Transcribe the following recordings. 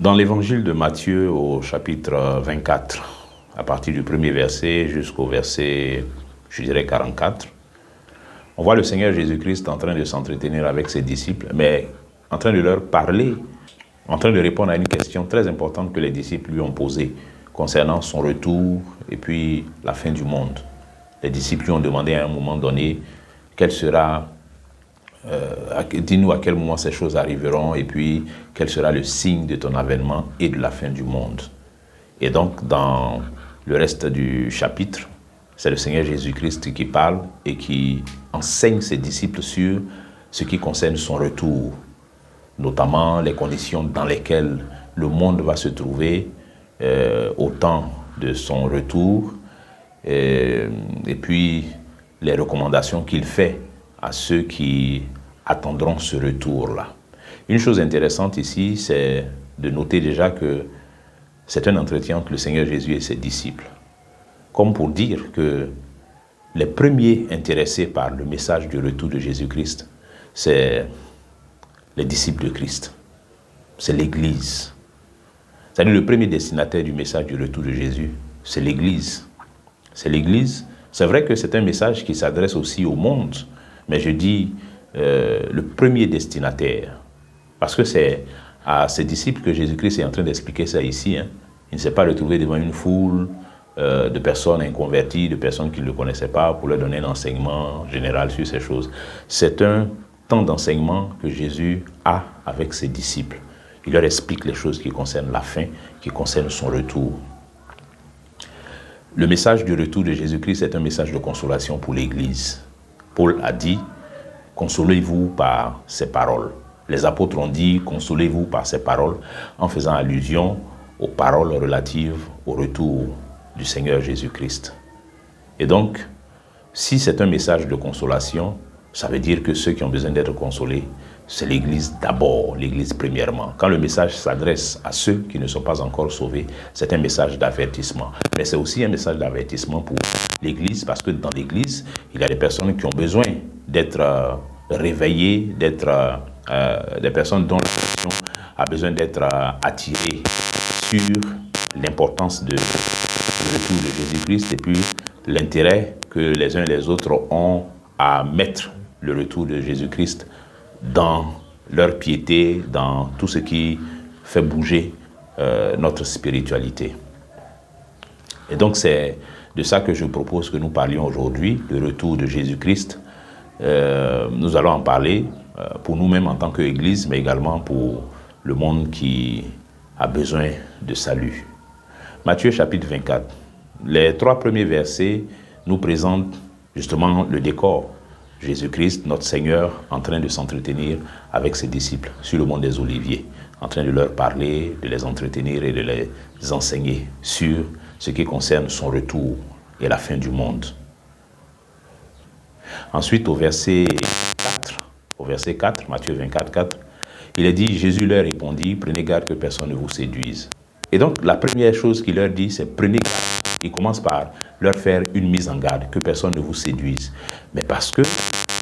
Dans l'évangile de Matthieu au chapitre 24, à partir du premier verset jusqu'au verset, je dirais 44, on voit le Seigneur Jésus-Christ en train de s'entretenir avec ses disciples, mais en train de leur parler, en train de répondre à une question très importante que les disciples lui ont posée concernant son retour et puis la fin du monde. Les disciples lui ont demandé à un moment donné quel sera, dis-nous à quel moment ces choses arriveront et puis quel sera le signe de ton avènement et de la fin du monde. Et donc dans le reste du chapitre, c'est le Seigneur Jésus-Christ qui parle et qui enseigne ses disciples sur ce qui concerne son retour, notamment les conditions dans lesquelles le monde va se trouver au temps de son retour, et puis les recommandations qu'il fait à ceux qui attendront ce retour-là. Une chose intéressante ici, c'est de noter déjà que c'est un entretien entre le Seigneur Jésus et ses disciples, comme pour dire que les premiers intéressés par le message du retour de Jésus-Christ, c'est les disciples de Christ, c'est l'Église. C'est-à-dire le premier destinataire du message du retour de Jésus, c'est l'Église. C'est l'Église. C'est vrai que c'est un message qui s'adresse aussi au monde, mais je dis le premier destinataire, parce que c'est à ses disciples que Jésus-Christ est en train d'expliquer ça ici. Il ne s'est pas retrouvé devant une foule de personnes inconverties, de personnes qui ne le connaissaient pas, pour leur donner un enseignement général sur ces choses. C'est un temps d'enseignement que Jésus a avec ses disciples. Il leur explique les choses qui concernent la fin, qui concernent son retour. Le message du retour de Jésus-Christ est un message de consolation pour l'Église. Paul a dit, consolez-vous par ces paroles. Les apôtres ont dit, consolez-vous par ces paroles, en faisant allusion aux paroles relatives au retour du Seigneur Jésus-Christ. Et donc, si c'est un message de consolation, ça veut dire que ceux qui ont besoin d'être consolés, c'est l'Église d'abord, l'Église premièrement. Quand le message s'adresse à ceux qui ne sont pas encore sauvés, c'est un message d'avertissement. Mais c'est aussi un message d'avertissement pour l'Église, parce que dans l'Église, il y a des personnes qui ont besoin d'être réveillées, d'être des personnes dont l'attention a besoin d'être attirée sur l'importance du retour de Jésus-Christ et puis l'intérêt que les uns et les autres ont à mettre le retour de Jésus-Christ dans leur piété, dans tout ce qui fait bouger notre spiritualité. Et donc c'est de ça que je propose que nous parlions aujourd'hui, le retour de Jésus-Christ. Nous allons en parler pour nous-mêmes en tant qu'Église, mais également pour le monde qui a besoin de salut. Matthieu chapitre 24. Les 3 premiers versets nous présentent justement le décor. Jésus-Christ, notre Seigneur, en train de s'entretenir avec ses disciples sur le mont des Oliviers, en train de leur parler, de les entretenir et de les enseigner sur ce qui concerne son retour et la fin du monde. Ensuite, au verset 4, Matthieu 24, 4, il est dit, Jésus leur répondit, prenez garde que personne ne vous séduise. Et donc, la première chose qu'il leur dit, c'est prenez garde. Il commence par leur faire une mise en garde, que personne ne vous séduise. Mais parce que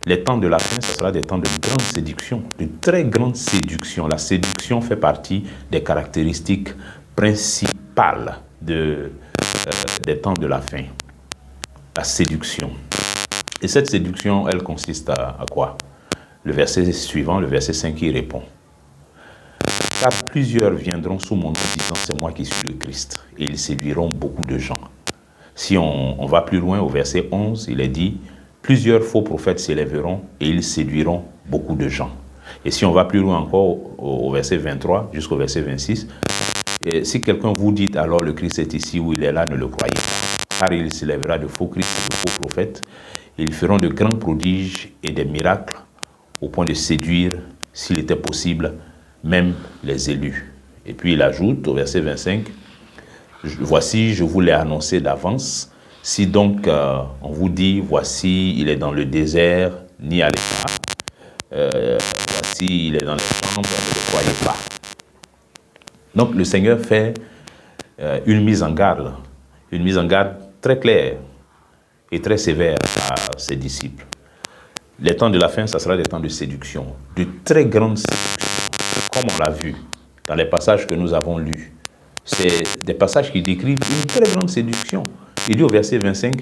les temps de la fin, ce sera des temps de grande séduction, de très grande séduction. La séduction fait partie des caractéristiques principales des temps de la fin. La séduction. Et cette séduction, elle consiste à quoi? Le verset suivant, le verset 5, il répond. Car plusieurs viendront sous mon nom disant c'est moi qui suis le Christ, et ils séduiront beaucoup de gens. Si on va plus loin, au verset 11, il est dit, plusieurs faux prophètes s'élèveront et ils séduiront beaucoup de gens. Et si on va plus loin encore, au verset 23 jusqu'au verset 26, et si quelqu'un vous dit alors le Christ est ici ou il est là, ne le croyez pas. Car il s'élèvera de faux Christ et de faux prophètes, et ils feront de grands prodiges et des miracles, au point de séduire, s'il était possible, même les élus. Et puis il ajoute au verset 25, voici, je vous l'ai annoncé d'avance. Si donc on vous dit, voici, il est dans le désert, ni à l'écart. Voici, il est dans les chambres, ne le croyez pas. Donc le Seigneur fait une mise en garde très claire et très sévère à ses disciples. Les temps de la fin, ça sera des temps de séduction, de très grande séduction, comme on l'a vu dans les passages que nous avons lus. C'est des passages qui décrivent une très grande séduction. Il dit au verset 25,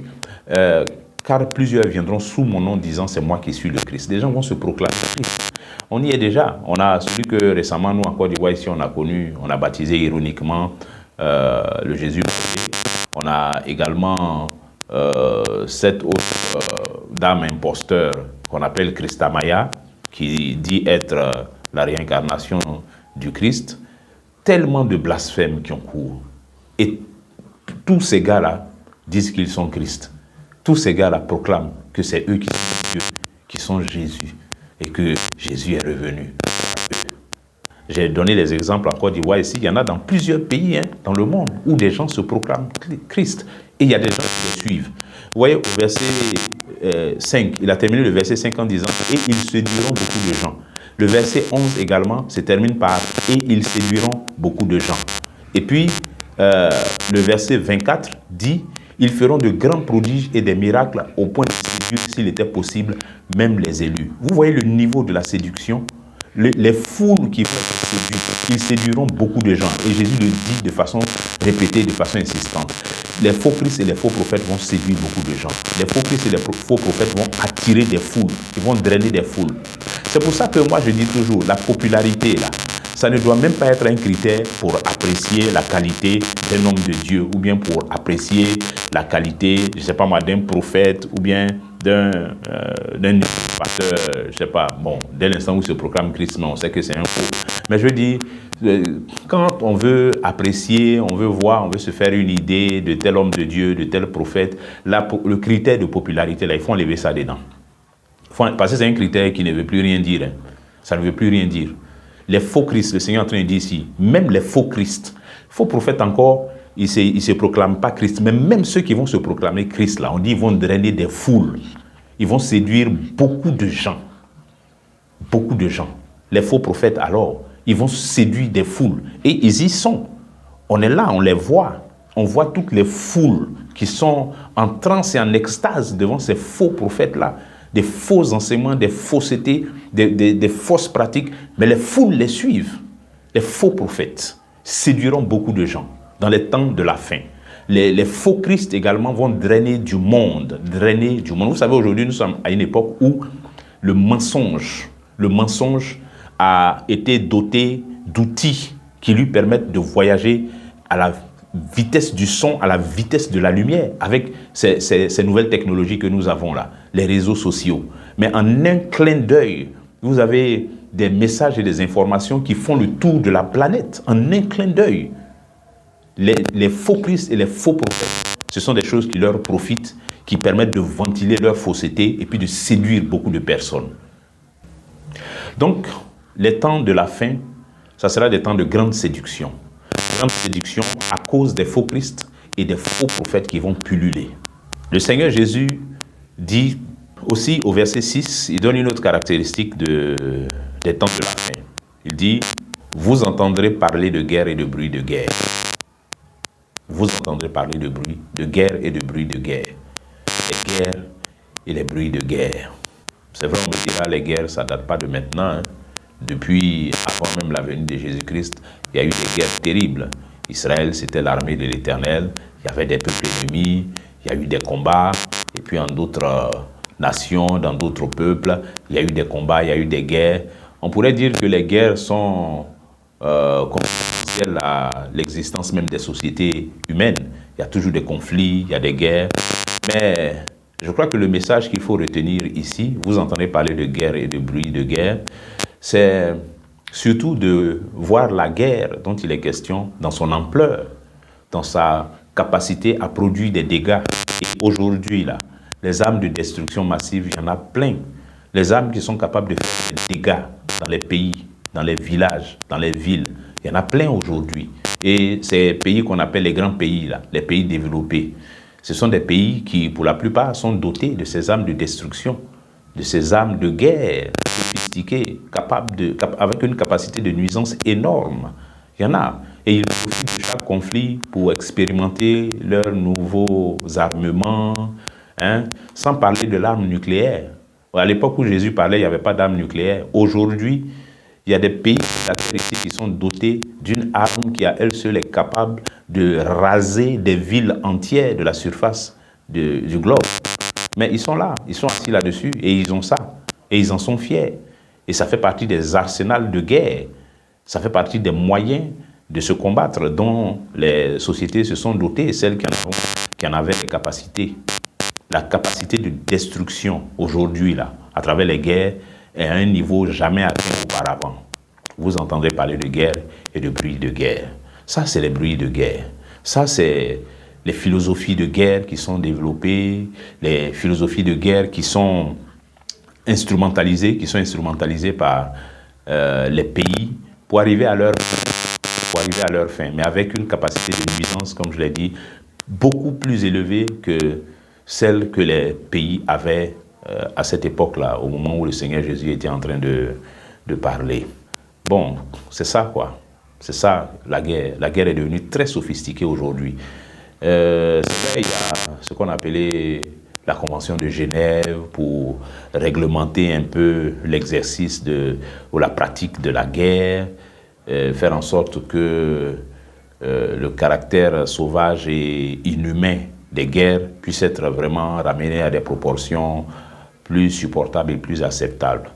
car plusieurs viendront sous mon nom disant c'est moi qui suis le Christ. Des gens vont se proclamer Christ. On y est déjà. On a celui que récemment nous en Côte d'Ivoire ici on a connu, on a baptisé ironiquement le Jésus. On a également cette autre dame imposteur qu'on appelle Christamaya, qui dit être la réincarnation du Christ. Tellement de blasphèmes qui ont cours. Et tous ces gars-là disent qu'ils sont Christ. Tous ces gars-là proclament que c'est eux qui sont Dieu, qui sont Jésus, et que Jésus est revenu. J'ai donné les exemples en Côte d'Ivoire ici. Il y en a dans plusieurs pays dans le monde où des gens se proclament Christ. Et il y a des gens qui les suivent. Vous voyez, au verset 5, il a terminé le verset 5 en disant « Et ils séduiront beaucoup de gens ». Le verset 11 également se termine par « Et ils séduiront beaucoup de gens ». Et puis, le verset 24 dit « Ils feront de grands prodiges et des miracles au point de séduire, s'il était possible, même les élus ». Vous voyez le niveau de la séduction? Les foules qui vont être séduites, ils séduiront beaucoup de gens. Et Jésus le dit de façon répétée, de façon insistante. Les faux Christ et les faux prophètes vont séduire beaucoup de gens. Les faux Christ et les faux prophètes vont attirer des foules, ils vont drainer des foules. C'est pour ça que moi je dis toujours, la popularité là, ça ne doit même pas être un critère pour apprécier la qualité d'un homme de Dieu ou bien pour apprécier la qualité, je ne sais pas moi, d'un prophète ou bien d'un pasteur, je ne sais pas, bon, dès l'instant où il se proclame Christ, mais on sait que c'est un faux. Mais je veux dire, quand on veut apprécier, on veut voir, on veut se faire une idée de tel homme de Dieu, de tel prophète, là, le critère de popularité, là, il faut enlever ça dedans. Parce que c'est un critère qui ne veut plus rien dire. Ça ne veut plus rien dire. Les faux Christ, le Seigneur est en train de dire ici, même les faux Christ, faux prophètes encore, ils ne se proclament pas Christ. Mais même ceux qui vont se proclamer Christ, là, on dit ils vont drainer des foules. Ils vont séduire beaucoup de gens. Beaucoup de gens. Les faux prophètes, alors, ils vont séduire des foules. Et ils y sont. On est là, on les voit. On voit toutes les foules qui sont en transe et en extase devant ces faux prophètes-là. Des faux enseignements, des faussetés, des fausses pratiques. Mais les foules les suivent. Les faux prophètes séduiront beaucoup de gens dans les temps de la fin. Les faux Christ également vont drainer du monde. Vous savez, aujourd'hui, nous sommes à une époque où le mensonge a été doté d'outils qui lui permettent de voyager à la vitesse du son, à la vitesse de la lumière, avec ces nouvelles technologies que nous avons là, les réseaux sociaux. Mais en un clin d'œil, vous avez des messages et des informations qui font le tour de la planète, en un clin d'œil. Les faux Christ et les faux prophètes, ce sont des choses qui leur profitent, qui permettent de ventiler leur fausseté et puis de séduire beaucoup de personnes. Donc, les temps de la fin, ça sera des temps de grande séduction. Grande séduction à cause des faux Christ et des faux prophètes qui vont pulluler. Le Seigneur Jésus dit aussi au verset 6, il donne une autre caractéristique des temps de la fin. Il dit, vous entendrez parler de guerre et de bruit de guerre. Vous entendrez parler de bruit de guerre et de bruit de guerre. Les guerres et les bruits de guerre. C'est vrai, on me dira, les guerres, ça ne date pas de maintenant. Depuis, avant même la venue de Jésus-Christ, il y a eu des guerres terribles. Israël, c'était l'armée de l'Éternel. Il y avait des peuples ennemis. Il y a eu des combats. Et puis en d'autres nations, dans d'autres peuples, il y a eu des combats, il y a eu des guerres. On pourrait dire que les guerres sont consubstantielles à l'existence même des sociétés humaines. Il y a toujours des conflits, il y a des guerres. Mais je crois que le message qu'il faut retenir ici, vous entendez parler de guerre et de bruit de guerre, c'est surtout de voir la guerre dont il est question dans son ampleur, dans sa capacité à produire des dégâts. Et aujourd'hui, là, les armes de destruction massive, il y en a plein. Les armes qui sont capables de faire des dégâts dans les pays, dans les villages, dans les villes, il y en a plein aujourd'hui. Et ces pays qu'on appelle les grands pays, là, les pays développés, ce sont des pays qui, pour la plupart, sont dotés de ces armes de destruction, de ces armes de guerre sophistiquées, avec une capacité de nuisance énorme. Il y en a. Et ils profitent de chaque conflit pour expérimenter leurs nouveaux armements, sans parler de l'arme nucléaire. À l'époque où Jésus parlait, il n'y avait pas d'arme nucléaire. Aujourd'hui, Il y a des pays ici qui sont dotés d'une arme qui à elle seule est capable de raser des villes entières de la surface du globe. Mais ils sont là, ils sont assis là-dessus et ils ont ça. Et ils en sont fiers. Et ça fait partie des arsenals de guerre. Ça fait partie des moyens de se combattre dont les sociétés se sont dotées, celles qui en avaient les capacités. La capacité de destruction aujourd'hui, là, à travers les guerres, est à un niveau jamais atteint auparavant. Vous entendrez parler de guerre et de bruit de guerre. Ça, c'est les bruits de guerre. Ça, c'est les philosophies de guerre qui sont développées, les philosophies de guerre qui sont instrumentalisées par les pays pour arriver à leur fin, mais avec une capacité de nuisance, comme je l'ai dit, beaucoup plus élevée que celle que les pays avaient à cette époque-là, au moment où le Seigneur Jésus était en train de parler. Bon, c'est ça quoi. C'est ça la guerre. La guerre est devenue très sophistiquée aujourd'hui. C'est vrai, il y a ce qu'on appelait la Convention de Genève pour réglementer un peu l'exercice ou la pratique de la guerre, faire en sorte que le caractère sauvage et inhumain des guerres puisse être vraiment ramené à des proportions plus supportables et plus acceptables.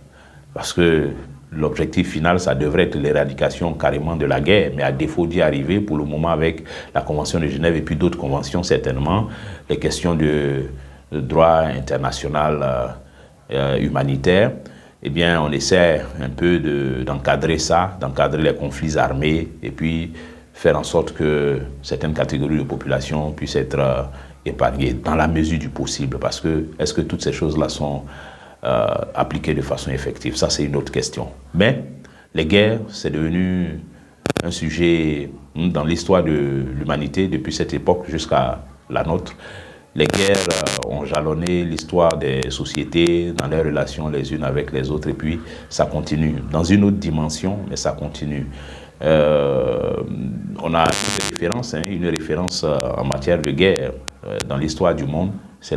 Parce que l'objectif final, ça devrait être l'éradication carrément de la guerre, mais à défaut d'y arriver, pour le moment, avec la Convention de Genève et puis d'autres conventions, certainement, les questions de droit international humanitaire, eh bien, on essaie un peu d'encadrer ça, d'encadrer les conflits armés, et puis faire en sorte que certaines catégories de population puissent être épargnées dans la mesure du possible. Parce que, est-ce que toutes ces choses-là sont appliquées de façon effective? Ça, c'est une autre question. Mais les guerres, c'est devenu un sujet dans l'histoire de l'humanité depuis cette époque jusqu'à la nôtre. Les guerres ont jalonné l'histoire des sociétés dans leurs relations les unes avec les autres, et puis ça continue dans une autre dimension, mais ça continue. On a une référence en matière de guerre dans l'histoire du monde, c'est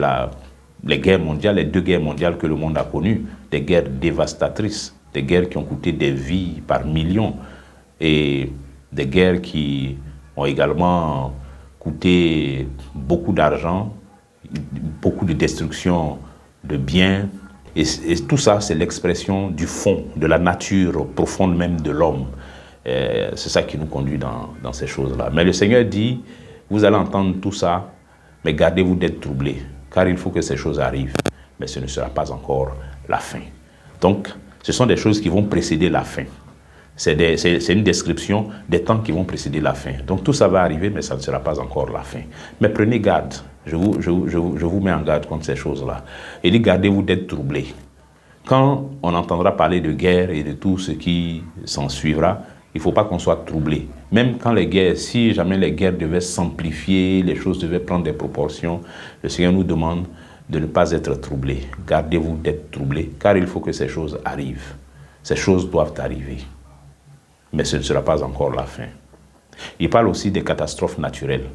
les guerres mondiales, les deux guerres mondiales que le monde a connues, des guerres dévastatrices, des guerres qui ont coûté des vies par millions, et des guerres qui ont également coûté beaucoup d'argent, beaucoup de destruction de biens. Et tout ça, c'est l'expression du fond, de la nature profonde même de l'homme. C'est ça qui nous conduit dans ces choses-là. Mais le Seigneur dit, vous allez entendre tout ça, mais gardez-vous d'être troublés, car il faut que ces choses arrivent. Mais ce ne sera pas encore la fin. Donc, ce sont des choses qui vont précéder la fin. C'est une description des temps qui vont précéder la fin. Donc tout ça va arriver, mais ça ne sera pas encore la fin. Mais prenez garde. Je vous mets en garde contre ces choses-là. Il dit, gardez-vous d'être troublés. Quand on entendra parler de guerre et de tout ce qui s'en suivra, il ne faut pas qu'on soit troublé. Même quand si jamais les guerres devaient s'amplifier, les choses devaient prendre des proportions, le Seigneur nous demande de ne pas être troublés. Gardez-vous d'être troublés, car il faut que ces choses arrivent. Ces choses doivent arriver. Mais ce ne sera pas encore la fin. Il parle aussi des catastrophes naturelles.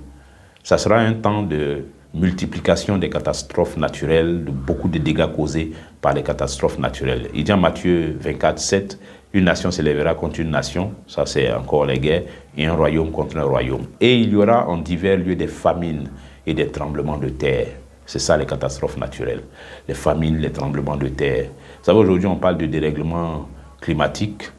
Ça sera un temps de multiplication des catastrophes naturelles, de beaucoup de dégâts causés par les catastrophes naturelles. Il dit en Matthieu 24, 7, une nation s'élèvera contre une nation, ça c'est encore les guerres, et un royaume contre un royaume. Et il y aura en divers lieux des famines et des tremblements de terre. C'est ça les catastrophes naturelles. Les famines, les tremblements de terre. Vous savez, aujourd'hui on parle de dérèglement climatique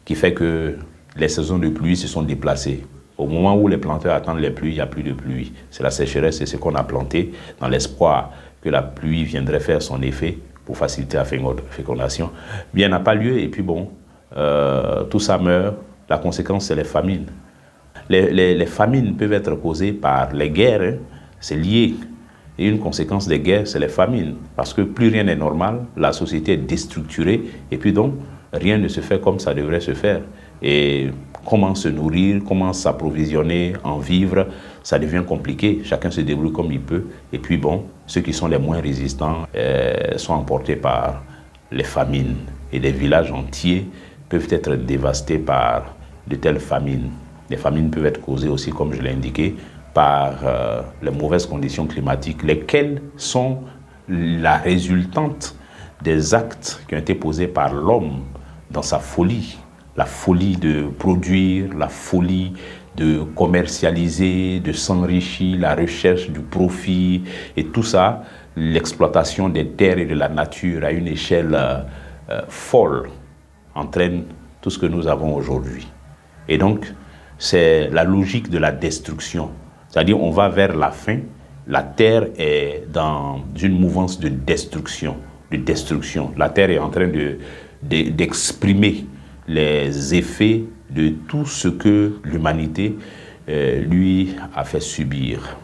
qui fait que les saisons de pluie se sont déplacées. Au moment où les planteurs attendent les pluies, il n'y a plus de pluie. C'est la sécheresse, c'est ce qu'on a planté dans l'espoir que la pluie viendrait faire son effet pour faciliter la fécondation. Bien, n'a pas lieu et puis bon, tout ça meurt. La conséquence, c'est les famines. Les famines peuvent être causées par les guerres, hein. C'est lié. Et une conséquence des guerres, c'est les famines. Parce que plus rien n'est normal, la société est déstructurée et puis donc, rien ne se fait comme ça devrait se faire. Et comment se nourrir, comment s'approvisionner, en vivre, ça devient compliqué. Chacun se débrouille comme il peut. Et puis bon, ceux qui sont les moins résistants sont emportés par les famines. Et des villages entiers peuvent être dévastés par de telles famines. Les famines peuvent être causées aussi, comme je l'ai indiqué, par les mauvaises conditions climatiques, lesquelles sont la résultante des actes qui ont été posés par l'homme dans sa folie, la folie de produire, la folie de commercialiser, de s'enrichir, la recherche du profit et tout ça, l'exploitation des terres et de la nature à une échelle folle entraîne tout ce que nous avons aujourd'hui. Et donc, c'est la logique de la destruction. C'est-à-dire, on va vers la fin, la terre est dans une mouvance de destruction. La terre est en train d'exprimer les effets de tout ce que l'humanité lui a fait subir.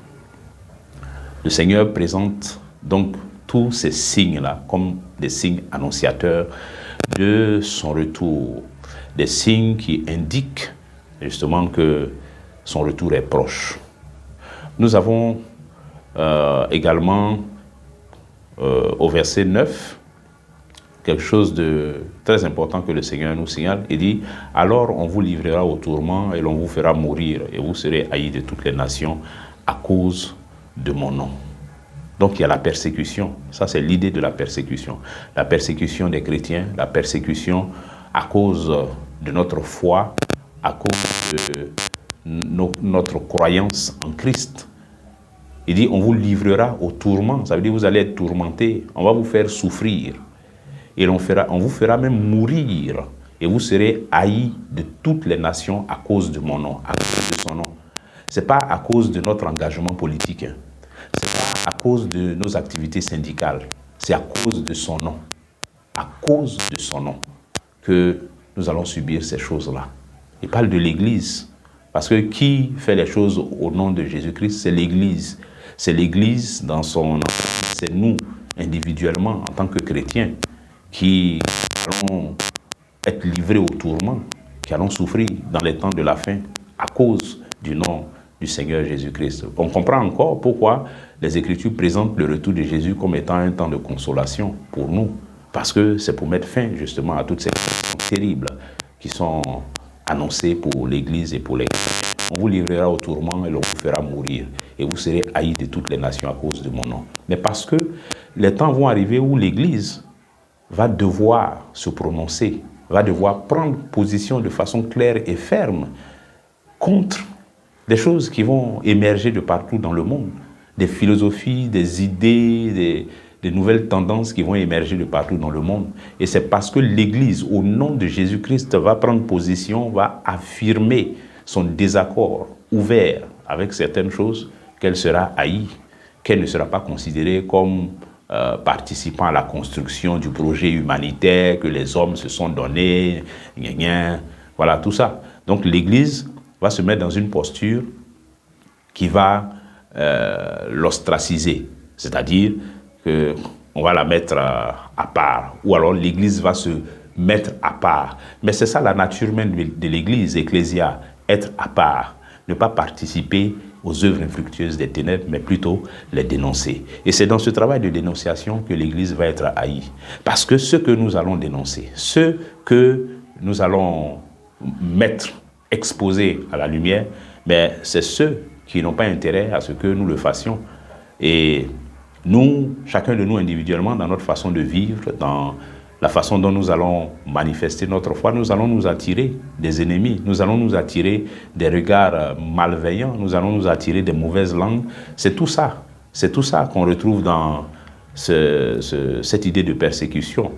Le Seigneur présente donc tous ces signes-là comme des signes annonciateurs de son retour, des signes qui indiquent justement que son retour est proche. Nous avons également au verset 9 quelque chose de très important que le Seigneur nous signale. Il dit, alors on vous livrera au tourment et l'on vous fera mourir et vous serez haïs de toutes les nations à cause de mon nom. Donc il y a la persécution. Ça, c'est l'idée de la persécution. La persécution des chrétiens, la persécution à cause de notre foi, à cause de notre croyance en Christ. Il dit, on vous livrera au tourment. Ça veut dire que vous allez être tourmentés. On va vous faire souffrir. Et on vous fera même mourir. Et vous serez haïs de toutes les nations à cause de mon nom, à cause de son nom. Ce n'est pas à cause de notre engagement politique. Ce n'est pas à cause de nos activités syndicales. C'est à cause de son nom. À cause de son nom que nous allons subir ces choses-là. Il parle de l'Église. Parce que qui fait les choses au nom de Jésus-Christ, c'est l'Église. C'est l'Église dans son ensemble. C'est nous, individuellement, en tant que chrétiens, qui allons être livrés au tourment, qui allons souffrir dans les temps de la fin à cause du nom du Seigneur Jésus-Christ. On comprend encore pourquoi les Écritures présentent le retour de Jésus comme étant un temps de consolation pour nous, parce que c'est pour mettre fin justement à toutes ces choses terribles qui sont annoncées pour l'Église et pour les chrétiens. On vous livrera au tourment et l'on vous fera mourir, et vous serez haïs de toutes les nations à cause de mon nom. Mais parce que les temps vont arriver où l'Église va devoir se prononcer, va devoir prendre position de façon claire et ferme contre des choses qui vont émerger de partout dans le monde, des philosophies, des idées, des nouvelles tendances qui vont émerger de partout dans le monde. Et c'est parce que l'Église, au nom de Jésus-Christ, va prendre position, va affirmer son désaccord ouvert avec certaines choses, qu'elle sera haïe, qu'elle ne sera pas considérée comme participant à la construction du projet humanitaire que les hommes se sont donnés, voilà tout ça. Donc l'Église va se mettre dans une posture qui va l'ostraciser, c'est-à-dire qu'on va la mettre à part, ou alors l'Église va se mettre à part. Mais c'est ça la nature même de l'Église, ecclésia, être à part, ne pas participer aux œuvres infructueuses des ténèbres, mais plutôt les dénoncer. Et c'est dans ce travail de dénonciation que l'Église va être haïe. Parce que ce que nous allons dénoncer, ce que nous allons mettre, exposer à la lumière, mais c'est ceux qui n'ont pas intérêt à ce que nous le fassions. Et nous, chacun de nous individuellement, dans notre façon de vivre, dans la façon dont nous allons manifester notre foi, nous allons nous attirer des ennemis, nous allons nous attirer des regards malveillants, nous allons nous attirer des mauvaises langues. C'est tout ça qu'on retrouve dans cette idée de persécution.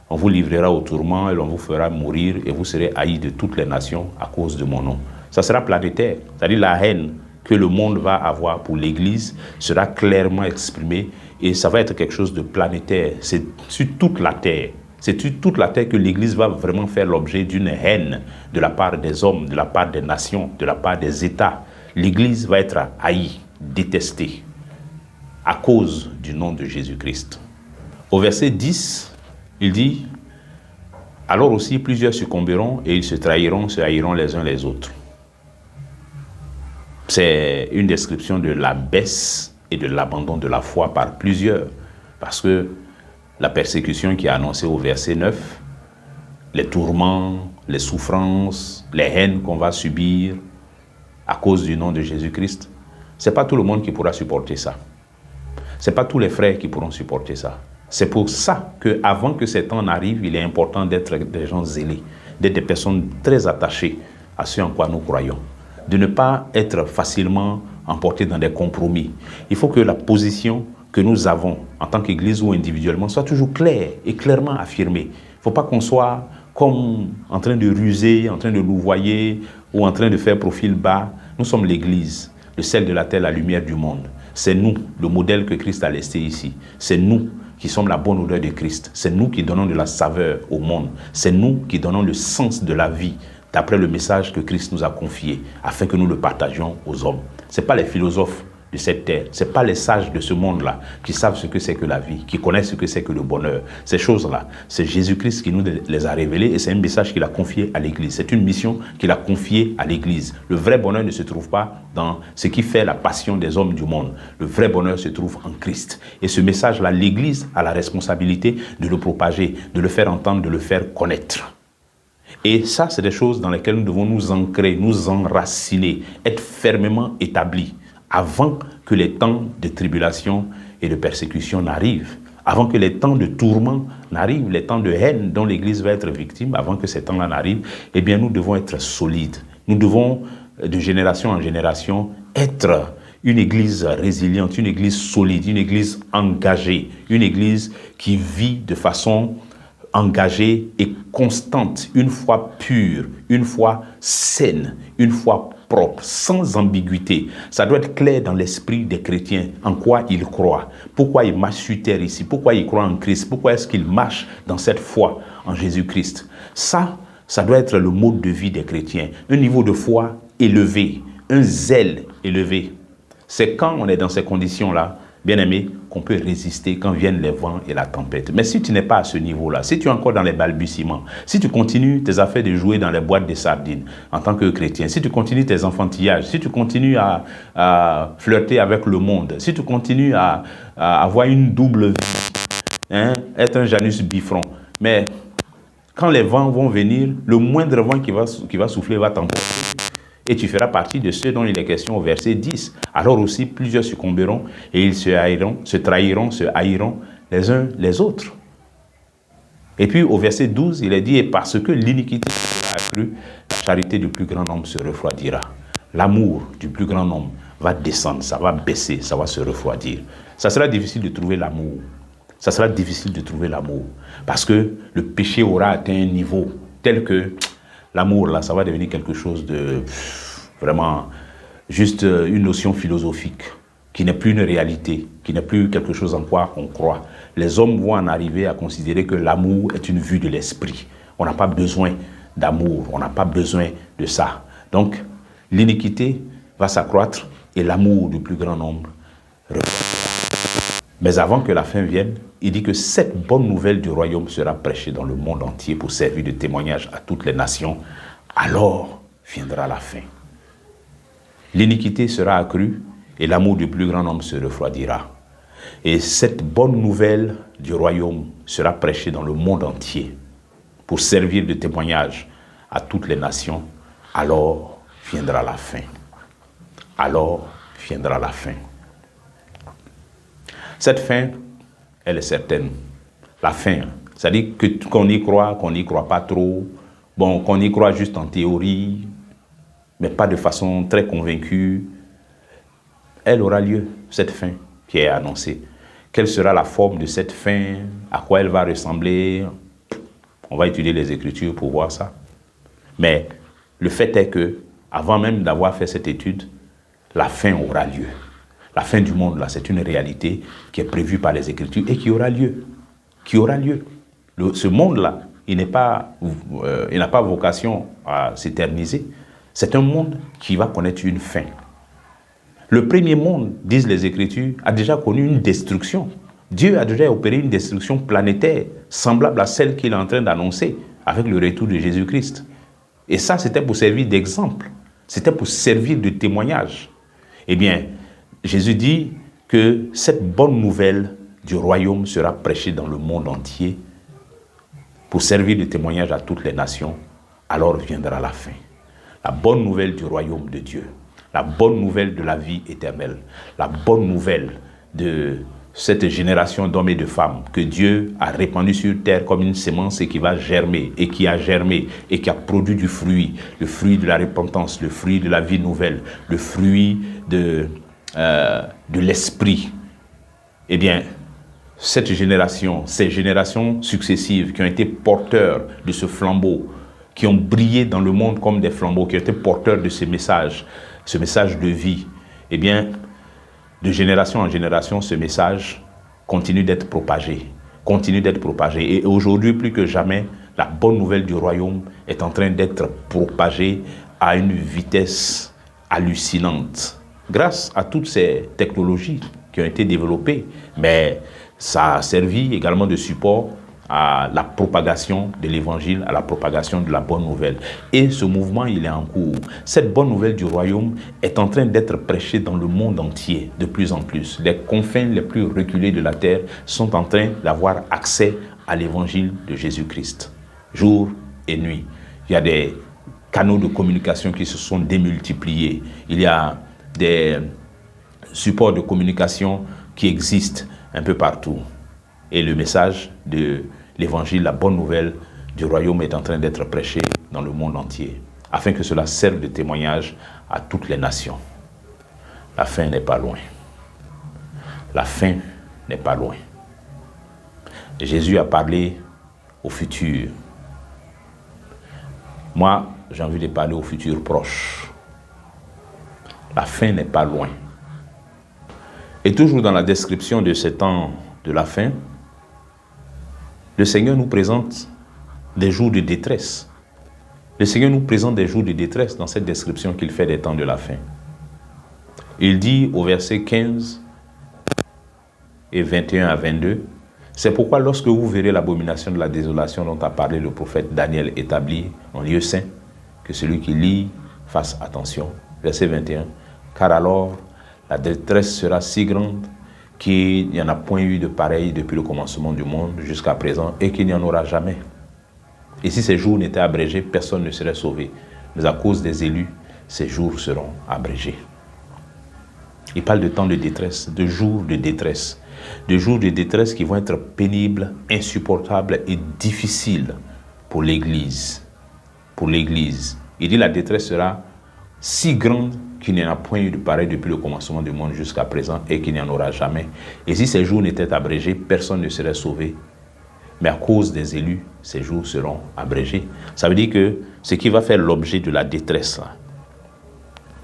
On vous livrera au tourment et l'on vous fera mourir et vous serez haïs de toutes les nations à cause de mon nom. Ça sera planétaire, c'est-à-dire la haine que le monde va avoir pour l'Église sera clairement exprimée et ça va être quelque chose de planétaire. C'est sur toute la terre. C'est sur toute la terre que l'Église va vraiment faire l'objet d'une haine de la part des hommes, de la part des nations, de la part des États. L'Église va être haïe, détestée à cause du nom de Jésus-Christ. Au verset 10, il dit « Alors aussi plusieurs succomberont et ils se trahiront, se haïront les uns les autres. » C'est une description de la baisse et de l'abandon de la foi par plusieurs. Parce que la persécution qui est annoncée au verset 9, les tourments, les souffrances, les haines qu'on va subir à cause du nom de Jésus-Christ, ce n'est pas tout le monde qui pourra supporter ça. Ce n'est pas tous les frères qui pourront supporter ça. C'est pour ça qu'avant que ces temps n'arrivent, il est important d'être des gens zélés, d'être des personnes très attachées à ce en quoi nous croyons, de ne pas être facilement emportés dans des compromis. Il faut que la position que nous avons en tant qu'Église ou individuellement soit toujours claire et clairement affirmée. Il ne faut pas qu'on soit comme en train de ruser, en train de louvoyer ou en train de faire profil bas. Nous sommes l'Église, le sel de la terre, la lumière du monde. C'est nous, le modèle que Christ a laissé ici. C'est nous qui sommes la bonne odeur de Christ. C'est nous qui donnons de la saveur au monde. C'est nous qui donnons le sens de la vie d'après le message que Christ nous a confié, afin que nous le partagions aux hommes. Ce n'est pas les philosophes de cette terre, ce n'est pas les sages de ce monde-là qui savent ce que c'est que la vie, qui connaissent ce que c'est que le bonheur. Ces choses-là, c'est Jésus-Christ qui nous les a révélées et c'est un message qu'il a confié à l'Église. C'est une mission qu'il a confiée à l'Église. Le vrai bonheur ne se trouve pas dans ce qui fait la passion des hommes du monde. Le vrai bonheur se trouve en Christ. Et ce message-là, l'Église a la responsabilité de le propager, de le faire entendre, de le faire connaître. Et ça, c'est des choses dans lesquelles nous devons nous ancrer, nous enraciner, être fermement établis avant que les temps de tribulation et de persécution n'arrivent, avant que les temps de tourment n'arrivent, les temps de haine dont l'Église va être victime, avant que ces temps-là n'arrivent, eh bien, nous devons être solides. Nous devons, de génération en génération, être une Église résiliente, une Église solide, une Église engagée, une Église qui vit de façon engagée et constante, une foi pure, une foi saine, une foi propre, sans ambiguïté. Ça doit être clair dans l'esprit des chrétiens, en quoi ils croient, pourquoi ils marchent sur terre ici, pourquoi ils croient en Christ, pourquoi est-ce qu'ils marchent dans cette foi en Jésus-Christ. Ça doit être le mode de vie des chrétiens, un niveau de foi élevé, un zèle élevé. C'est quand on est dans ces conditions-là, bien-aimé, qu'on peut résister quand viennent les vents et la tempête. Mais si tu n'es pas à ce niveau-là, si tu es encore dans les balbutiements, si tu continues tes affaires de jouer dans les boîtes de sardines en tant que chrétien, si tu continues tes enfantillages, si tu continues à flirter avec le monde, si tu continues à avoir une double vie, être un Janus bifront, mais quand les vents vont venir, le moindre vent qui va souffler va t'emporter. Et tu feras partie de ceux dont il est question au verset 10. Alors aussi, plusieurs succomberont et ils se trahiront, se haïront les uns les autres. Et puis au verset 12, il est dit, et parce que l'iniquité sera accrue, la charité du plus grand nombre se refroidira. L'amour du plus grand nombre va descendre, ça va baisser, ça va se refroidir. Ça sera difficile de trouver l'amour. Ça sera difficile de trouver l'amour. Parce que le péché aura atteint un niveau tel que l'amour, là, ça va devenir quelque chose de vraiment juste une notion philosophique qui n'est plus une réalité, qui n'est plus quelque chose en quoi on croit. Les hommes vont en arriver à considérer que l'amour est une vue de l'esprit. On n'a pas besoin d'amour, on n'a pas besoin de ça. Donc, l'iniquité va s'accroître et l'amour du plus grand nombre refroidira. Mais avant que la fin vienne, il dit que cette bonne nouvelle du royaume sera prêchée dans le monde entier pour servir de témoignage à toutes les nations. Alors viendra la fin. L'iniquité sera accrue et l'amour du plus grand nombre se refroidira. Et cette bonne nouvelle du royaume sera prêchée dans le monde entier pour servir de témoignage à toutes les nations. Alors viendra la fin. Alors viendra la fin. Cette fin, elle est certaine. La fin, c'est-à-dire qu'on y croit, qu'on n'y croit pas trop, bon, qu'on y croit juste en théorie, mais pas de façon très convaincue. Elle aura lieu, cette fin qui est annoncée. Quelle sera la forme de cette fin? À quoi elle va ressembler? On va étudier les Écritures pour voir ça. Mais le fait est que, avant même d'avoir fait cette étude, la fin aura lieu. La fin du monde, là, c'est une réalité qui est prévue par les Écritures et qui aura lieu. Qui aura lieu. Ce monde-là, il n'a pas vocation à s'éterniser. C'est un monde qui va connaître une fin. Le premier monde, disent les Écritures, a déjà connu une destruction. Dieu a déjà opéré une destruction planétaire, semblable à celle qu'il est en train d'annoncer avec le retour de Jésus-Christ. Et ça, c'était pour servir d'exemple. C'était pour servir de témoignage. Eh bien, Jésus dit que cette bonne nouvelle du royaume sera prêchée dans le monde entier pour servir de témoignage à toutes les nations. Alors viendra la fin. La bonne nouvelle du royaume de Dieu, la bonne nouvelle de la vie éternelle, la bonne nouvelle de cette génération d'hommes et de femmes que Dieu a répandu sur terre comme une semence et qui va germer, et qui a germé, et qui a produit du fruit, le fruit de la repentance, le fruit de la vie nouvelle, le fruit de l'esprit. Eh bien, cette génération, ces générations successives qui ont été porteurs de ce flambeau, qui ont brillé dans le monde comme des flambeaux, qui ont été porteurs de ce message de vie, eh bien, de génération en génération, ce message continue d'être propagé. Et aujourd'hui, plus que jamais, la bonne nouvelle du royaume est en train d'être propagée à une vitesse hallucinante. Grâce à toutes ces technologies qui ont été développées, mais ça a servi également de support à la propagation de l'évangile, à la propagation de la bonne nouvelle. Et ce mouvement, il est en cours. Cette bonne nouvelle du royaume est en train d'être prêchée dans le monde entier de plus en plus. Les confins les plus reculés de la terre sont en train d'avoir accès à l'évangile de Jésus-Christ, jour et nuit. Il y a des canaux de communication qui se sont démultipliés. Il y a des supports de communication qui existent un peu partout. Et le message de l'évangile, la bonne nouvelle du royaume est en train d'être prêché dans le monde entier, afin que cela serve de témoignage à toutes les nations. La fin n'est pas loin. La fin n'est pas loin. Jésus a parlé au futur. Moi, j'ai envie de parler au futur proche. La fin n'est pas loin. Et toujours dans la description de ces temps de la fin, le Seigneur nous présente des jours de détresse. Le Seigneur nous présente des jours de détresse dans cette description qu'il fait des temps de la fin. Il dit au verset 15 et 21 à 22, « C'est pourquoi lorsque vous verrez l'abomination de la désolation dont a parlé le prophète Daniel établi en lieu saint, que celui qui lit fasse attention. » Verset 21, « Car alors la détresse sera si grande qu'il n'y en a point eu de pareil depuis le commencement du monde jusqu'à présent et qu'il n'y en aura jamais. Et si ces jours n'étaient abrégés, personne ne serait sauvé. Mais à cause des élus, ces jours seront abrégés. » Il parle de temps de détresse, de jours de détresse qui vont être pénibles, insupportables et difficiles pour l'Église. Pour l'Église. Il dit la détresse sera si grande qu'il n'y en a point eu de pareil depuis le commencement du monde jusqu'à présent et qu'il n'y en aura jamais. Et si ces jours n'étaient abrégés, personne ne serait sauvé. Mais à cause des élus, ces jours seront abrégés. Ça veut dire que ce qui va faire l'objet de la détresse, là,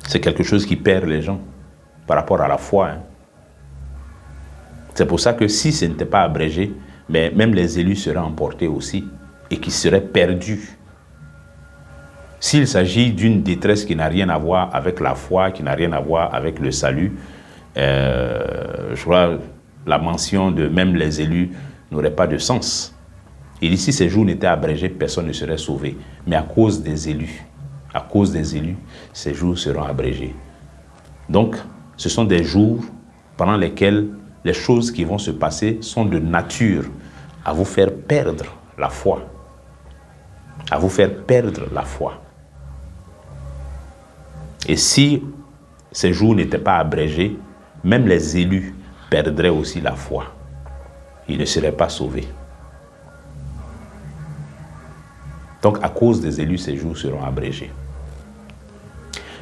c'est quelque chose qui perd les gens par rapport à la foi. C'est pour ça que si ce n'était pas abrégé, mais même les élus seraient emportés aussi et qui seraient perdus. S'il s'agit d'une détresse qui n'a rien à voir avec la foi, qui n'a rien à voir avec le salut, je crois la mention de même les élus n'aurait pas de sens. Et ici, ces jours n'étaient abrégés, personne ne serait sauvé. Mais à cause des élus, ces jours seront abrégés. Donc, ce sont des jours pendant lesquels les choses qui vont se passer sont de nature à vous faire perdre la foi. À vous faire perdre la foi. Et si ces jours n'étaient pas abrégés, même les élus perdraient aussi la foi. Ils ne seraient pas sauvés. Donc, à cause des élus, ces jours seront abrégés.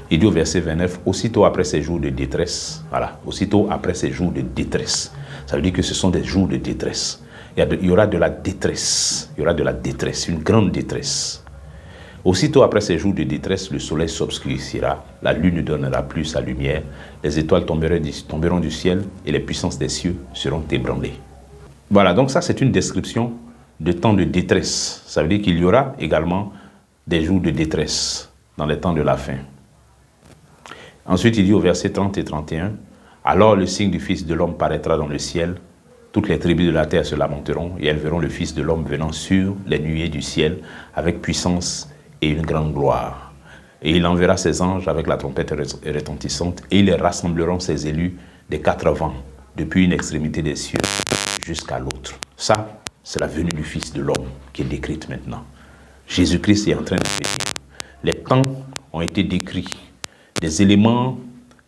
Il dit au verset 29, aussitôt après ces jours de détresse, voilà, aussitôt après ces jours de détresse, ça veut dire que ce sont des jours de détresse. Il y aura de la détresse, une grande détresse. Aussitôt après ces jours de détresse, le soleil s'obscurcira, la lune ne donnera plus sa lumière, les étoiles tomberont du ciel et les puissances des cieux seront ébranlées. Voilà, donc ça c'est une description de temps de détresse. Ça veut dire qu'il y aura également des jours de détresse dans les temps de la fin. Ensuite, il dit au verset 30 et 31, « Alors le signe du Fils de l'homme paraîtra dans le ciel, toutes les tribus de la terre se lamenteront, et elles verront le Fils de l'homme venant sur les nuées du ciel, avec puissance et une grande gloire. Et il enverra ses anges avec la trompette retentissante, et ils les rassembleront ses élus des quatre vents, depuis une extrémité des cieux jusqu'à l'autre. » Ça, c'est la venue du Fils de l'homme qui est décrite maintenant. Jésus-Christ est en train de venir. Les temps ont été décrits. Des éléments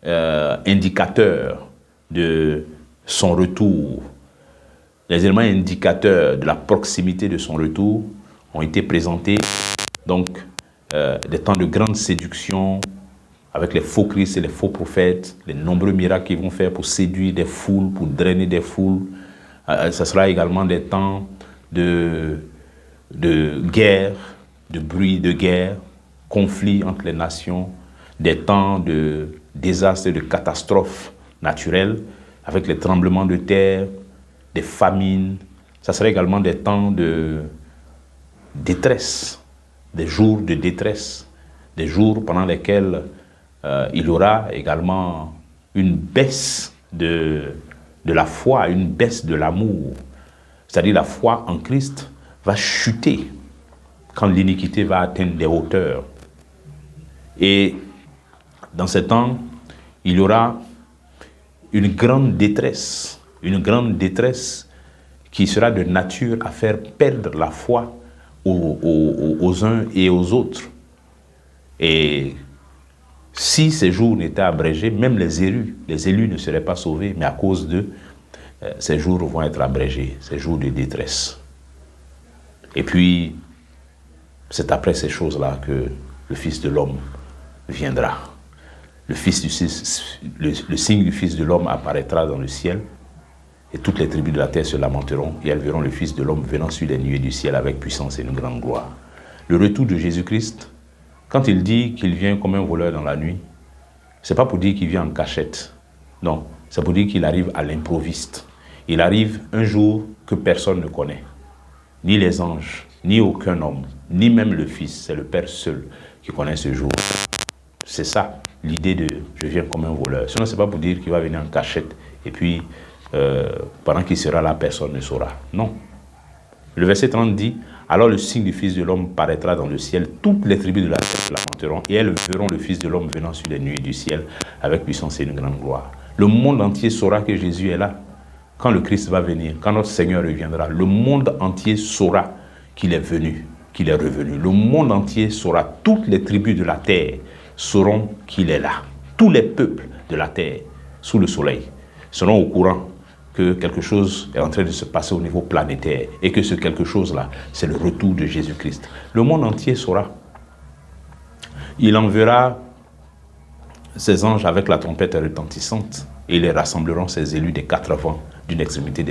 indicateurs de son retour. Les éléments indicateurs de la proximité de son retour ont été présentés. Donc, des temps de grande séduction avec les faux Christ et les faux prophètes, les nombreux miracles qu'ils vont faire pour séduire des foules, pour drainer des foules. Ce sera également des temps de guerre, de bruit de guerre, conflits entre les nations, des temps de désastres et de catastrophes naturelles, avec les tremblements de terre, des famines. Ça sera également des temps de détresse, des jours de détresse, des jours pendant lesquels il y aura également une baisse de la foi, une baisse de l'amour. C'est-à-dire la foi en Christ va chuter quand l'iniquité va atteindre des hauteurs. Et dans ce temps, il y aura une grande détresse qui sera de nature à faire perdre la foi aux uns et aux autres. Et si ces jours n'étaient abrégés, même les élus ne seraient pas sauvés, mais à cause d'eux, ces jours vont être abrégés, ces jours de détresse. Et puis, c'est après ces choses-là que le Fils de l'homme viendra. Le signe du Fils de l'homme apparaîtra dans le ciel, et toutes les tribus de la terre se lamenteront, et elles verront le Fils de l'homme venant sur les nuées du ciel avec puissance et une grande gloire. Le retour de Jésus-Christ, quand il dit qu'il vient comme un voleur dans la nuit, c'est pas pour dire qu'il vient en cachette. Non, c'est pour dire qu'il arrive à l'improviste. Il arrive un jour que personne ne connaît. Ni les anges, ni aucun homme, ni même le Fils. C'est le Père seul qui connaît ce jour. C'est ça, l'idée de « je viens comme un voleur ». Sinon, c'est pas pour dire qu'il va venir en cachette et puis pendant qu'il sera là, personne ne saura. Non. Le verset 30 dit « Alors le signe du Fils de l'homme paraîtra dans le ciel, toutes les tribus de la terre se lamenteront, et elles verront le Fils de l'homme venant sur les nuées du ciel avec puissance et une grande gloire. » Le monde entier saura que Jésus est là. Quand le Christ va venir, quand notre Seigneur reviendra, le monde entier saura qu'il est venu, qu'il est revenu. Le monde entier saura, toutes les tribus de la terre sauront qu'il est là. Tous les peuples de la terre, sous le soleil, seront au courant que quelque chose est en train de se passer au niveau planétaire et que ce quelque chose-là, c'est le retour de Jésus-Christ. Le monde entier saura. Il enverra ses anges avec la trompette retentissante et ils les rassembleront, ses élus des quatre vents, d'une extrémité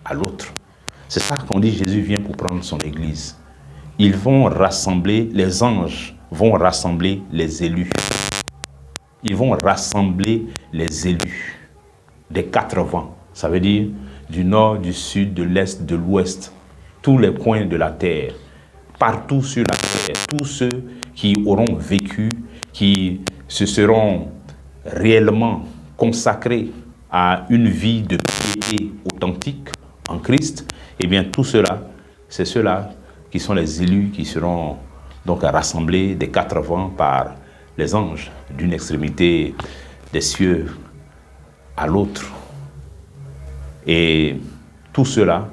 à l'autre. C'est ça qu'on dit, Jésus vient pour prendre son église. Ils vont rassembler, les anges vont rassembler les élus. Ils vont rassembler les élus des quatre vents. Ça veut dire du nord, du sud, de l'est, de l'ouest, tous les coins de la terre, partout sur la terre, tous ceux qui auront vécu, qui se seront réellement consacrés à une vie de piété authentique en Christ, eh bien tout cela, c'est ceux-là qui sont les élus qui seront donc rassemblés des quatre vents par les anges d'une extrémité des cieux à l'autre. Et tous ceux-là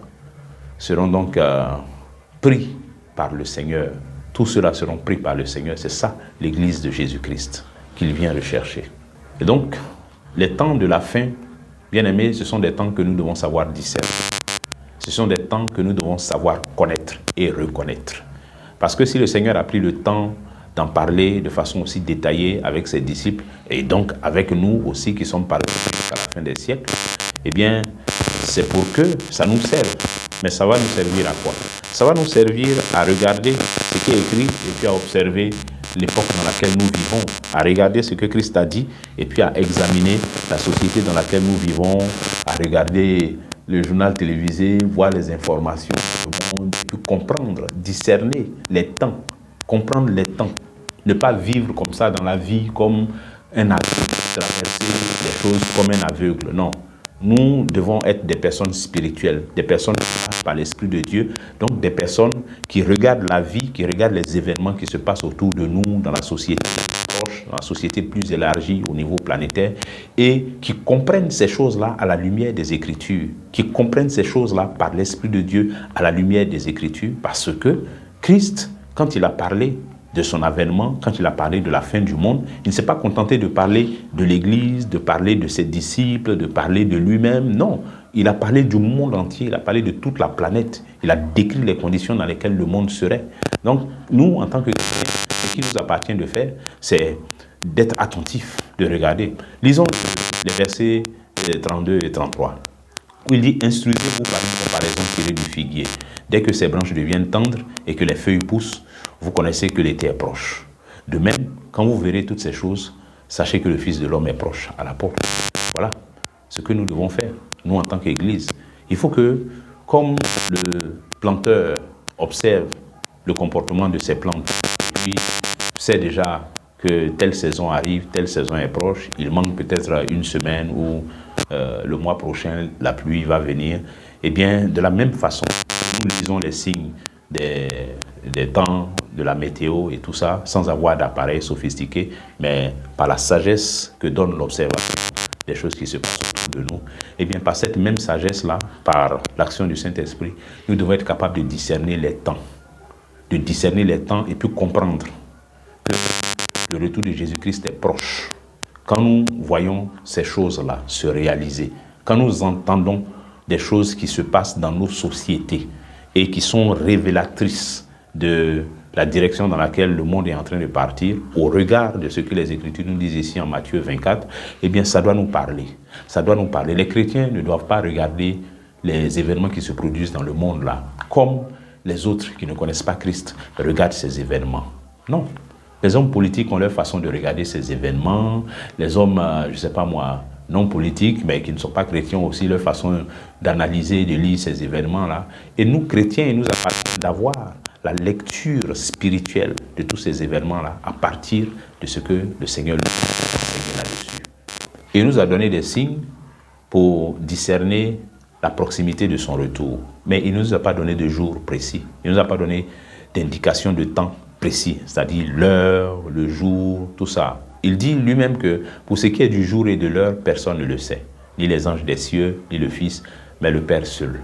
seront donc pris par le Seigneur. Tous ceux-là seront pris par le Seigneur. C'est ça l'Église de Jésus-Christ qu'il vient rechercher. Et donc, les temps de la fin, bien aimés, ce sont des temps que nous devons savoir discerner. Ce sont des temps que nous devons savoir connaître et reconnaître. Parce que si le Seigneur a pris le temps d'en parler de façon aussi détaillée avec ses disciples, et donc avec nous aussi qui sommes parvenus jusqu'à la fin des siècles, eh bien, c'est pour que ça nous serve. Mais ça va nous servir à quoi? Ça va nous servir à regarder ce qui est écrit et puis à observer l'époque dans laquelle nous vivons, à regarder ce que Christ a dit et puis à examiner la société dans laquelle nous vivons, à regarder le journal télévisé, voir les informations du monde, et puis comprendre, discerner les temps, comprendre les temps. Ne pas vivre comme ça dans la vie comme un aveugle, traverser les choses comme un aveugle, non. Nous devons être des personnes spirituelles, des personnes qui passent par l'Esprit de Dieu, donc des personnes qui regardent la vie, qui regardent les événements qui se passent autour de nous, dans la société proche, dans la société plus élargie au niveau planétaire, et qui comprennent ces choses-là à la lumière des Écritures, qui comprennent ces choses-là par l'Esprit de Dieu à la lumière des Écritures, parce que Christ, quand il a parlé, de son avènement, quand il a parlé de la fin du monde, il ne s'est pas contenté de parler de l'Église, de parler de ses disciples, de parler de lui-même. Non, il a parlé du monde entier, il a parlé de toute la planète. Il a décrit les conditions dans lesquelles le monde serait. Donc, nous, en tant que chrétiens, ce qui nous appartient de faire, c'est d'être attentifs, de regarder. Lisons les versets 32 et 33. Où il dit « Instruisez-vous par une comparaison tirée du figuier. Dès que ses branches deviennent tendres et que les feuilles poussent, vous connaissez que l'été est proche. De même, quand vous verrez toutes ces choses, sachez que le Fils de l'homme est proche, à la porte. » Voilà ce que nous devons faire, nous en tant qu'Église. Il faut que, comme le planteur observe le comportement de ses plantes, et puis sait déjà que telle saison arrive, telle saison est proche, il manque peut-être une semaine ou le mois prochain, la pluie va venir, et bien, de la même façon, nous lisons les signes des temps, de la météo et tout ça, sans avoir d'appareil sophistiqué, mais par la sagesse que donne l'observation des choses qui se passent autour de nous, et bien, par cette même sagesse-là, par l'action du Saint-Esprit, nous devons être capables de discerner les temps et puis comprendre que le retour de Jésus-Christ est proche. Quand nous voyons ces choses-là se réaliser, quand nous entendons des choses qui se passent dans nos sociétés et qui sont révélatrices de la direction dans laquelle le monde est en train de partir, au regard de ce que les Écritures nous disent ici en Matthieu 24, eh bien, ça doit nous parler. Ça doit nous parler. Les chrétiens ne doivent pas regarder les événements qui se produisent dans le monde là, comme les autres qui ne connaissent pas Christ regardent ces événements. Non. Les hommes politiques ont leur façon de regarder ces événements. Les hommes, je ne sais pas moi, non politiques, mais qui ne sont pas chrétiens aussi, leur façon d'analyser, de lire ces événements-là. Et nous, chrétiens, il nous appartient d'avoir la lecture spirituelle de tous ces événements-là à partir de ce que le Seigneur nous a enseigné là-dessus. Et il nous a donné des signes pour discerner la proximité de son retour. Mais il ne nous a pas donné de jour précis. Il ne nous a pas donné d'indication de temps précis, c'est-à-dire l'heure, le jour, tout ça. Il dit lui-même que pour ce qui est du jour et de l'heure, personne ne le sait. Ni les anges des cieux, ni le Fils, mais le Père seul.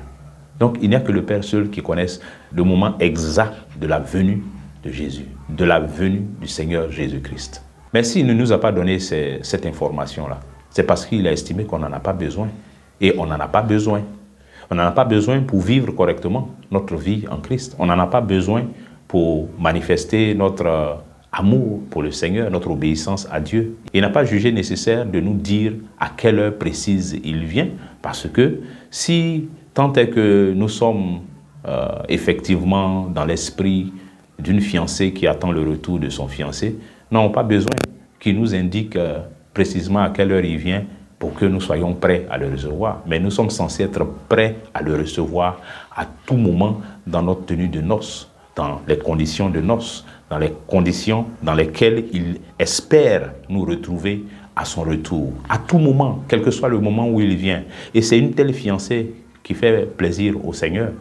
Donc il n'y a que le Père seul qui connaisse le moment exact de la venue de Jésus, de la venue du Seigneur Jésus-Christ. Mais s'il ne nous a pas donné cette information-là, c'est parce qu'il a estimé qu'on n'en a pas besoin. Et on n'en a pas besoin. On n'en a pas besoin pour vivre correctement notre vie en Christ. On n'en a pas besoin pour manifester notre amour pour le Seigneur, notre obéissance à Dieu. Il n'a pas jugé nécessaire de nous dire à quelle heure précise il vient, parce que si tant est que nous sommes effectivement dans l'esprit d'une fiancée qui attend le retour de son fiancé, nous n'avons pas besoin qu'il nous indique précisément à quelle heure il vient pour que nous soyons prêts à le recevoir. Mais nous sommes censés être prêts à le recevoir à tout moment dans notre tenue de noces, dans les conditions de noces, dans les conditions dans lesquelles il espère nous retrouver à son retour, à tout moment, quel que soit le moment où il vient. Et c'est une telle fiancée qui fait plaisir au Seigneur.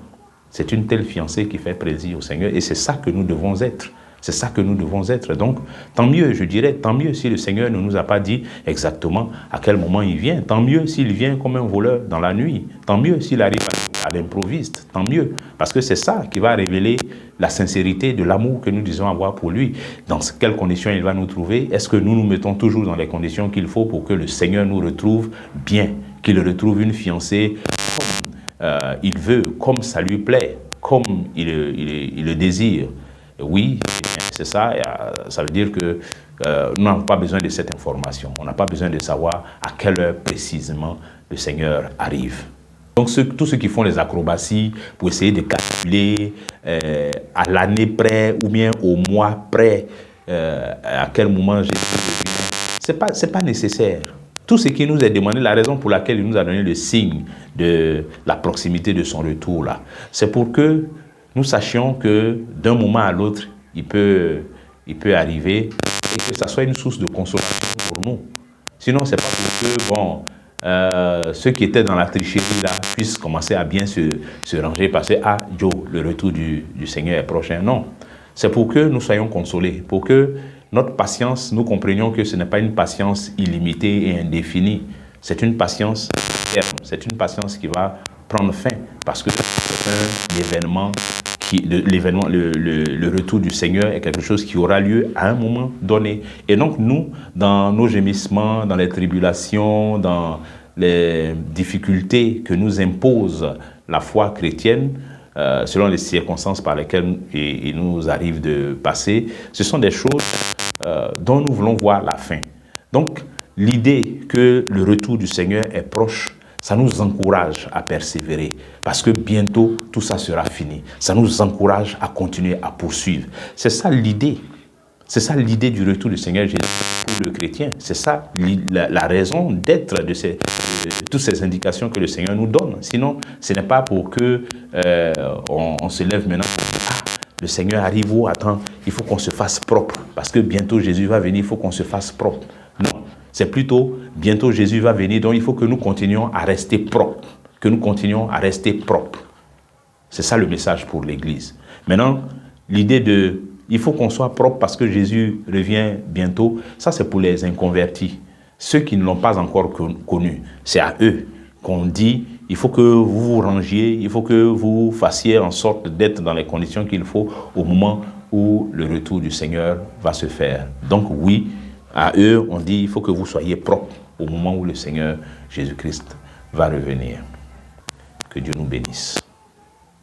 C'est une telle fiancée qui fait plaisir au Seigneur. Et c'est ça que nous devons être. C'est ça que nous devons être. Donc, tant mieux, je dirais, tant mieux si le Seigneur ne nous a pas dit exactement à quel moment il vient. Tant mieux s'il vient comme un voleur dans la nuit. Tant mieux s'il arrive à l'improviste. Tant mieux. Parce que c'est ça qui va révéler la sincérité de l'amour que nous disons avoir pour lui. Dans quelles conditions il va nous trouver? Est-ce que nous nous mettons toujours dans les conditions qu'il faut pour que le Seigneur nous retrouve bien? Qu'il retrouve une fiancée comme il veut, comme ça lui plaît, comme il le désire? Oui, c'est ça. Ça veut dire que nous n'avons pas besoin de cette information. On n'a pas besoin de savoir à quelle heure précisément le Seigneur arrive. Donc tous ceux qui font les acrobaties pour essayer de calculer à l'année près ou bien au mois près à quel moment Jésus revient, c'est pas nécessaire. Tout ce qui nous est demandé, la raison pour laquelle il nous a donné le signe de la proximité de son retour là, c'est pour que nous sachions que d'un moment à l'autre, il peut arriver et que ça soit une source de consolation pour nous. Sinon, c'est pas pour que ceux qui étaient dans la tricherie là puissent commencer à bien se ranger parce que Joe, le retour du Seigneur est prochain. Non, c'est pour que nous soyons consolés, pour que notre patience, nous comprenions que ce n'est pas une patience illimitée et indéfinie. C'est une patience ferme, c'est une patience qui va prendre fin parce que c'est un événement l'événement, le retour du Seigneur est quelque chose qui aura lieu à un moment donné. Et donc nous, dans nos gémissements, dans les tribulations, dans les difficultés que nous impose la foi chrétienne, selon les circonstances par lesquelles il nous arrive de passer, ce sont des choses dont nous voulons voir la fin. Donc, l'idée que le retour du Seigneur est proche, ça nous encourage à persévérer parce que bientôt tout ça sera fini. Ça nous encourage à continuer à poursuivre. C'est ça l'idée. C'est ça l'idée du retour du Seigneur Jésus pour le chrétien. C'est ça la raison d'être de toutes ces indications que le Seigneur nous donne. Sinon, ce n'est pas pour que on se lève maintenant. Le Seigneur arrive, oh, attends, il faut qu'on se fasse propre parce que bientôt Jésus va venir, il faut qu'on se fasse propre. Non. C'est plutôt, bientôt Jésus va venir, donc il faut que nous continuions à rester propres. Que nous continuions à rester propres. C'est ça le message pour l'Église. Maintenant, l'idée de, il faut qu'on soit propre parce que Jésus revient bientôt, ça c'est pour les inconvertis. Ceux qui ne l'ont pas encore connu, c'est à eux qu'on dit, il faut que vous vous rangiez, il faut que vous fassiez en sorte d'être dans les conditions qu'il faut au moment où le retour du Seigneur va se faire. Donc oui, à eux, on dit, il faut que vous soyez propres au moment où le Seigneur Jésus-Christ va revenir. Que Dieu nous bénisse.